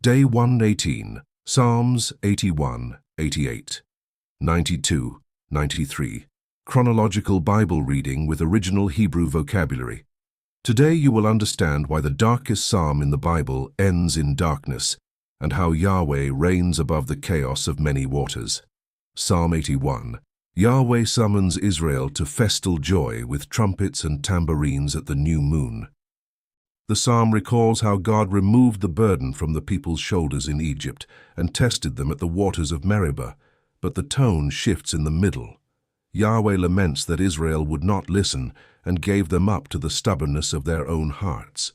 Day 118, Psalms 81, 88, 92, 93. Chronological Bible reading with original Hebrew vocabulary. Today you will understand why the darkest psalm in the Bible ends in darkness, and how Yahweh reigns above the chaos of many waters. Psalm 81. Yahweh summons Israel to festal joy with trumpets and tambourines at the new moon. The psalm recalls how God removed the burden from the people's shoulders in Egypt and tested them at the waters of Meribah, but the tone shifts in the middle. Yahweh laments that Israel would not listen and gave them up to the stubbornness of their own hearts.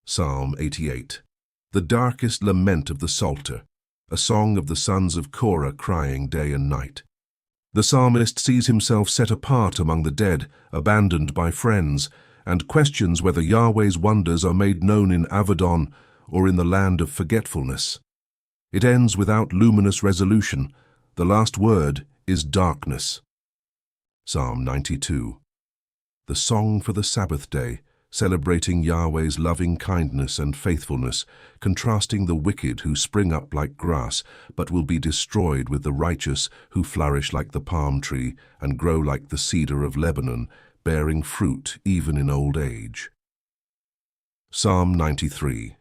Psalm 88. The darkest lament of the psalter, a song of the sons of Korah crying day and night. The psalmist sees himself set apart among the dead, abandoned by friends, and questions whether Yahweh's wonders are made known in Avadon or in the land of forgetfulness. It ends without luminous resolution. The last word is darkness. Psalm 92. The song for the Sabbath day, celebrating Yahweh's loving kindness and faithfulness, contrasting the wicked who spring up like grass, but will be destroyed with the righteous who flourish like the palm tree and grow like the cedar of Lebanon, bearing fruit even in old age. Psalm 93.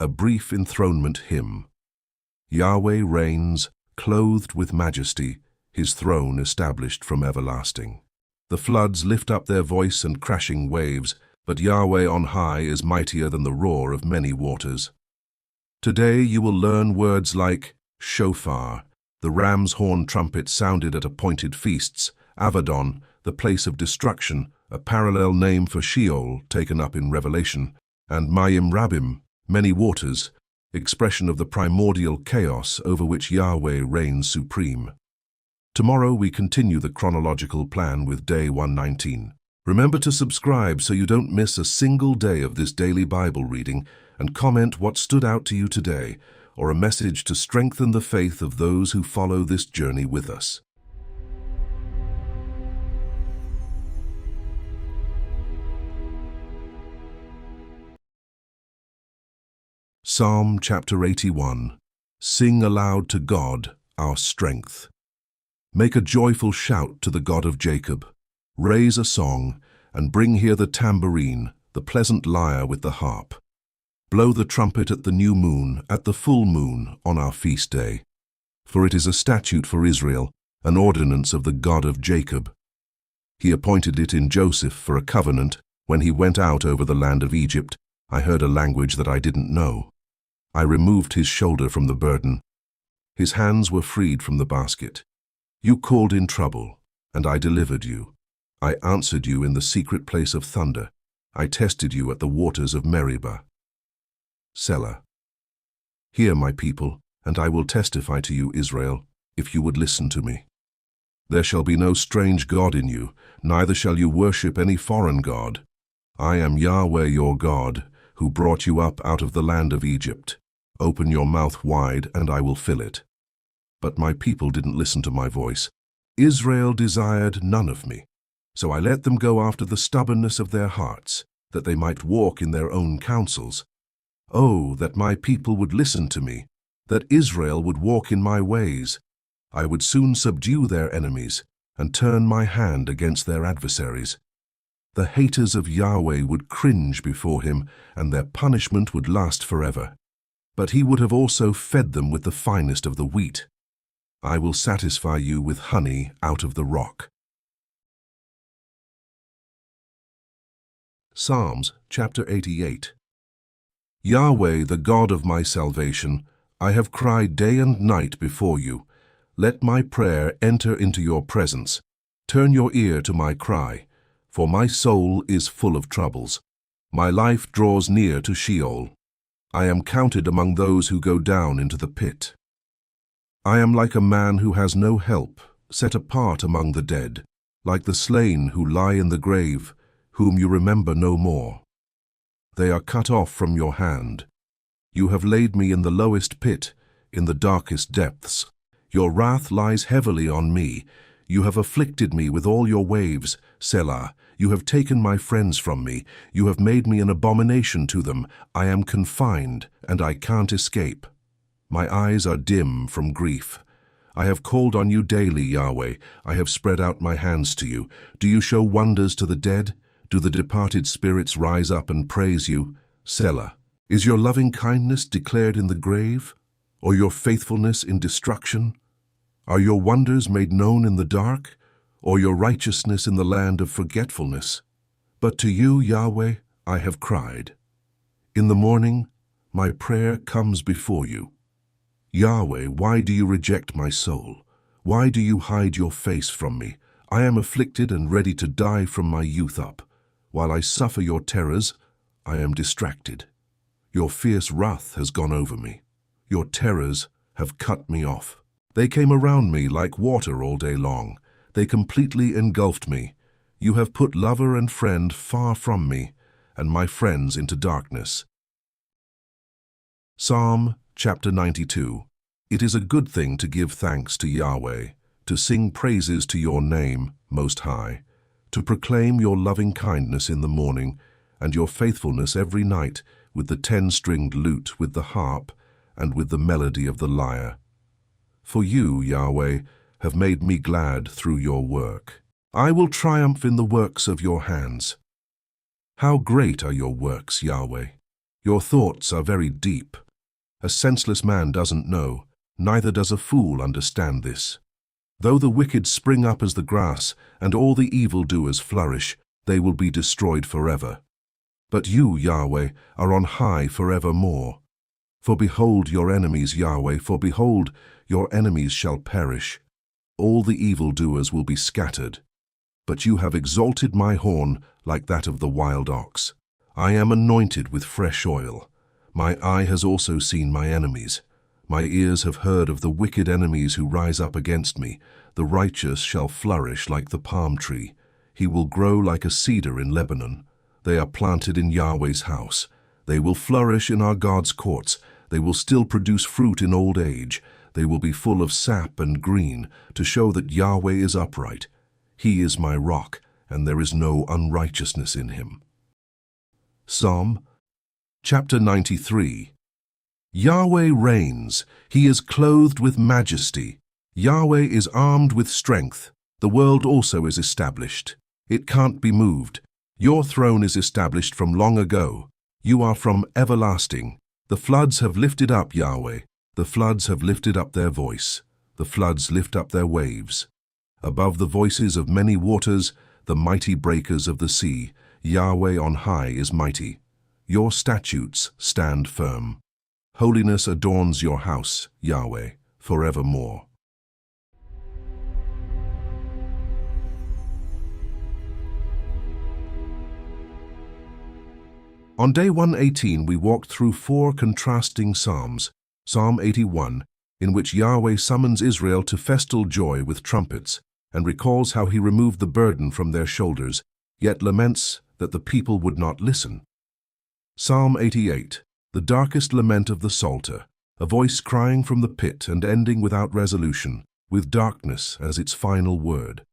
A brief enthronement hymn. Yahweh reigns, clothed with majesty, his throne established from everlasting. The floods lift up their voice and crashing waves, but Yahweh on high is mightier than the roar of many waters. Today you will learn words like Shofar, the ram's horn trumpet sounded at appointed feasts, Avadon, the place of destruction, a parallel name for Sheol taken up in Revelation, and Mayim Rabbim, many waters, expression of the primordial chaos over which Yahweh reigns supreme. Tomorrow we continue the chronological plan with Day 119. Remember to subscribe so you don't miss a single day of this daily Bible reading, and comment what stood out to you today, or a message to strengthen the faith of those who follow this journey with us. Psalm chapter 81. Sing aloud to God, our strength. Make a joyful shout to the God of Jacob. Raise a song, and bring here the tambourine, the pleasant lyre with the harp. Blow the trumpet at the new moon, at the full moon, on our feast day. For it is a statute for Israel, an ordinance of the God of Jacob. He appointed it in Joseph for a covenant. When he went out over the land of Egypt, I heard a language that I didn't know. I removed his shoulder from the burden. His hands were freed from the basket. You called in trouble, and I delivered you. I answered you in the secret place of thunder. I tested you at the waters of Meribah. Selah. Hear, my people, and I will testify to you, Israel, if you would listen to me. There shall be no strange god in you, neither shall you worship any foreign god. I am Yahweh your God, who brought you up out of the land of Egypt. Open your mouth wide, and I will fill it. But my people didn't listen to my voice. Israel desired none of me. So I let them go after the stubbornness of their hearts, that they might walk in their own counsels. Oh, that my people would listen to me, that Israel would walk in my ways. I would soon subdue their enemies, and turn my hand against their adversaries. The haters of Yahweh would cringe before him, and their punishment would last forever. But he would have also fed them with the finest of the wheat. I will satisfy you with honey out of the rock. Psalms chapter 88. Yahweh, the God of my salvation, I have cried day and night before you. Let my prayer enter into your presence. Turn your ear to my cry, for my soul is full of troubles. My life draws near to Sheol. I am counted among those who go down into the pit. I am like a man who has no help, set apart among the dead, like the slain who lie in the grave, whom you remember no more. They are cut off from your hand. You have laid me in the lowest pit, in the darkest depths. Your wrath lies heavily on me. You have afflicted me with all your waves, Selah. You have taken my friends from me. You have made me an abomination to them. I am confined, and I can't escape. My eyes are dim from grief. I have called on you daily, Yahweh. I have spread out my hands to you. Do you show wonders to the dead? Do the departed spirits rise up and praise you? Selah. Is your loving kindness declared in the grave, or your faithfulness in destruction? Are your wonders made known in the dark, or your righteousness in the land of forgetfulness? But to you, Yahweh, I have cried. In the morning, my prayer comes before you. Yahweh, why do you reject my soul? Why do you hide your face from me? I am afflicted and ready to die from my youth up. While I suffer your terrors, I am distracted. Your fierce wrath has gone over me. Your terrors have cut me off. They came around me like water all day long. They completely engulfed me. You have put lover and friend far from me, and my friends into darkness. Psalm chapter 92. It is a good thing to give thanks to Yahweh, to sing praises to your name, Most High, to proclaim your loving kindness in the morning, and your faithfulness every night, with the 10-stringed lute, with the harp, and with the melody of the lyre. For you, Yahweh, have made me glad through your work. I will triumph in the works of your hands. How great are your works, Yahweh! Your thoughts are very deep. A senseless man doesn't know, neither does a fool understand this. Though the wicked spring up as the grass, and all the evildoers flourish, they will be destroyed forever. But you, Yahweh, are on high forevermore. For behold your enemies, Yahweh, for behold, your enemies shall perish. All the evildoers will be scattered. But you have exalted my horn like that of the wild ox. I am anointed with fresh oil. My eye has also seen my enemies. My ears have heard of the wicked enemies who rise up against me. The righteous shall flourish like the palm tree. He will grow like a cedar in Lebanon. They are planted in Yahweh's house. They will flourish in our God's courts. They will still produce fruit in old age. They will be full of sap and green, to show that Yahweh is upright. He is my rock, and there is no unrighteousness in him. Psalm chapter 93. Yahweh reigns. He is clothed with majesty. Yahweh is armed with strength. The world also is established. It can't be moved. Your throne is established from long ago. You are from everlasting. The floods have lifted up, Yahweh. The floods have lifted up their voice. The floods lift up their waves. Above the voices of many waters, the mighty breakers of the sea, Yahweh on high is mighty. Your statutes stand firm. Holiness adorns your house, Yahweh, forevermore. On day 118, we walked through 4 contrasting psalms. Psalm 81, in which Yahweh summons Israel to festal joy with trumpets, and recalls how he removed the burden from their shoulders, yet laments that the people would not listen. Psalm 88, the darkest lament of the psalter, a voice crying from the pit and ending without resolution, with darkness as its final word.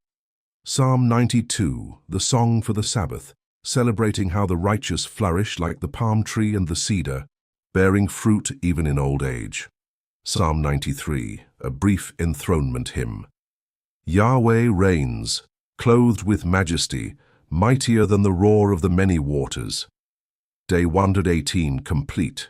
Psalm 92, the song for the Sabbath, celebrating how the righteous flourish like the palm tree and the cedar, bearing fruit even in old age. Psalm 93, a brief enthronement hymn. Yahweh reigns, clothed with majesty, mightier than the roar of the many waters. Day 118 complete.